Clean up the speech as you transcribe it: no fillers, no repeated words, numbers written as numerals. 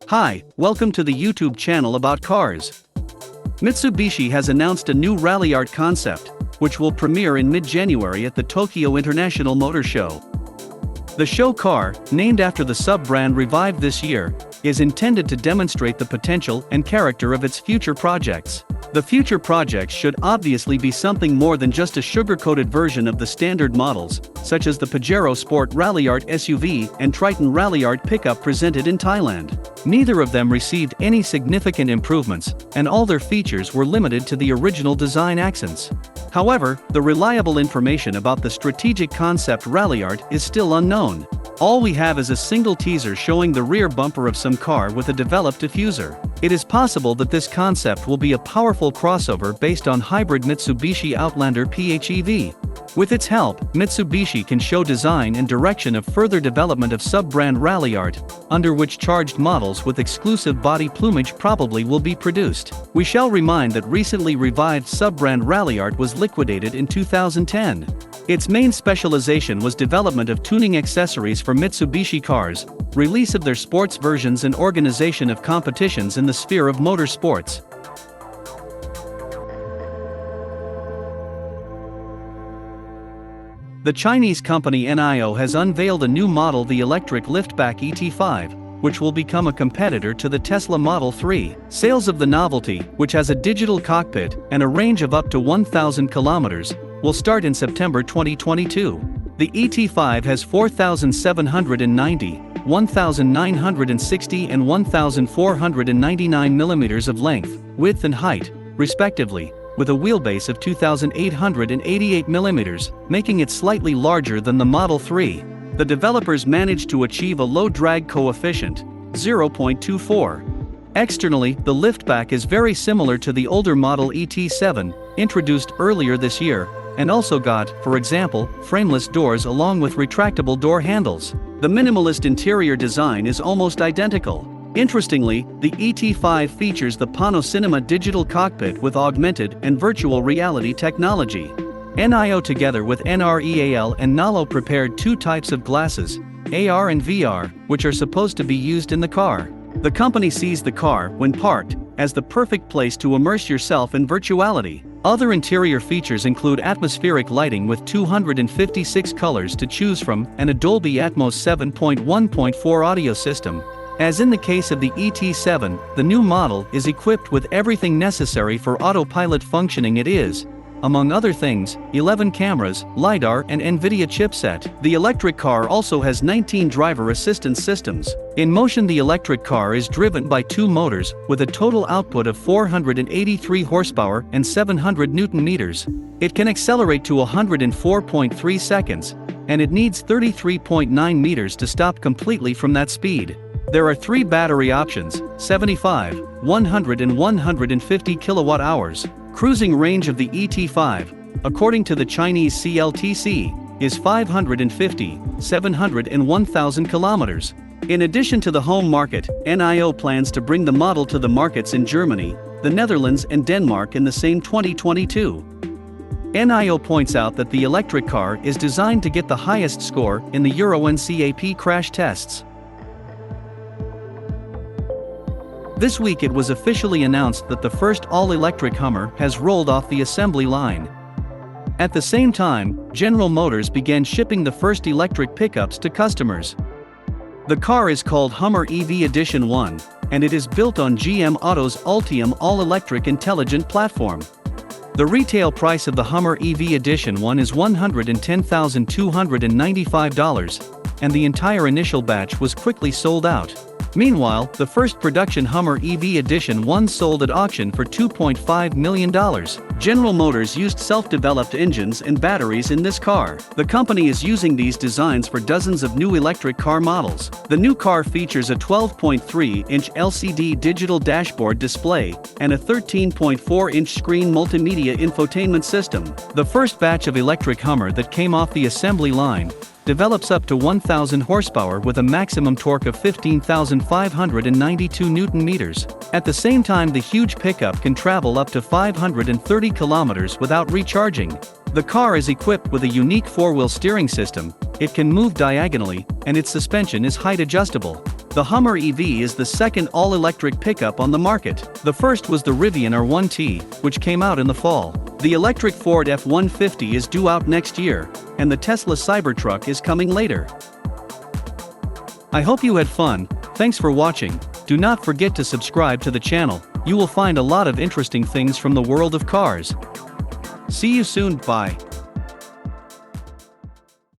Hi, welcome to the YouTube channel about cars. Mitsubishi has announced a new Ralliart concept, which will premiere in mid-January at the Tokyo International Motor Show. The show car, named after the sub-brand revived this year, is intended to demonstrate the potential and character of its future projects. The future projects should obviously be something more than just a sugar-coated version of the standard models, such as the Pajero Sport Ralliart SUV and Triton Ralliart pickup presented in Thailand. Neither of them received any significant improvements, and all their features were limited to the original design accents. However, the reliable information about the strategic concept Ralliart is still unknown. All we have is a single teaser showing the rear bumper of some car with a developed diffuser. It is possible that this concept will be a powerful crossover based on hybrid Mitsubishi Outlander PHEV. With its help, Mitsubishi can show design and direction of further development of sub-brand Ralliart, under which charged models with exclusive body plumage probably will be produced. We shall remind that recently revived sub-brand Ralliart was liquidated in 2010. Its main specialization was development of tuning accessories for Mitsubishi cars, release of their sports versions and organization of competitions in the sphere of motorsports. The Chinese company NIO has unveiled a new model, the electric liftback ET5, which will become a competitor to the Tesla Model 3. Sales of the novelty, which has a digital cockpit and a range of up to 1,000 kilometers, will start in September 2022. The ET5 has 4,790, 1,960 and 1,499 millimeters of length, width and height, respectively, with a wheelbase of 2,888 millimeters, making it slightly larger than the Model 3. The developers managed to achieve a low drag coefficient, 0.24. Externally, the liftback is very similar to the older model ET7, introduced earlier this year, and also got, for example, frameless doors along with retractable door handles. The minimalist interior design is almost identical. Interestingly, the ET5 features the Panocinema digital cockpit with augmented and virtual reality technology. NIO together with NREAL and NALO prepared two types of glasses, AR and VR, which are supposed to be used in the car. The company sees the car, when parked, as the perfect place to immerse yourself in virtuality. Other interior features include atmospheric lighting with 256 colors to choose from and a Dolby Atmos 7.1.4 audio system. As in the case of the ET7, the new model is equipped with everything necessary for autopilot functioning. It is, among other things, 11 cameras, LiDAR and NVIDIA chipset. The electric car also has 19 driver assistance systems. In motion, the electric car is driven by two motors, with a total output of 483 horsepower and 700 Newton-meters. It can accelerate to 104.3 seconds, and it needs 33.9 meters to stop completely from that speed. There are three battery options, 75, 100 and 150 kilowatt-hours. Cruising range of the ET5, according to the Chinese CLTC, is 550, 700 and 1,000 kilometers. In addition to the home market, NIO plans to bring the model to the markets in Germany, the Netherlands and Denmark in the same 2022. NIO points out that the electric car is designed to get the highest score in the Euro NCAP crash tests. This week it was officially announced that the first all-electric Hummer has rolled off the assembly line. At the same time, General Motors began shipping the first electric pickups to customers. The car is called Hummer EV Edition 1, and it is built on GM Auto's Ultium all-electric intelligent platform. The retail price of the Hummer EV Edition 1 is $110,295, and the entire initial batch was quickly sold out. Meanwhile, the first production Hummer EV Edition 1 sold at auction for $2.5 million. General Motors used self-developed engines and batteries in this car. The company is using these designs for dozens of new electric car models. The new car features a 12.3-inch LCD digital dashboard display and a 13.4-inch screen multimedia infotainment system. The first batch of electric Hummer that came off the assembly line develops up to 1,000 horsepower with a maximum torque of 15,592 Newton-meters. At the same time, the huge pickup can travel up to 530 kilometers without recharging. The car is equipped with a unique four-wheel steering system, it can move diagonally, and its suspension is height adjustable. The Hummer EV is the second all-electric pickup on the market. The first was the Rivian R1T, which came out in the fall. The electric Ford F-150 is due out next year, and the Tesla Cybertruck is coming later. I hope you had fun. Thanks for watching. Do not forget to subscribe to the channel. You will find a lot of interesting things from the world of cars. See you soon. Bye.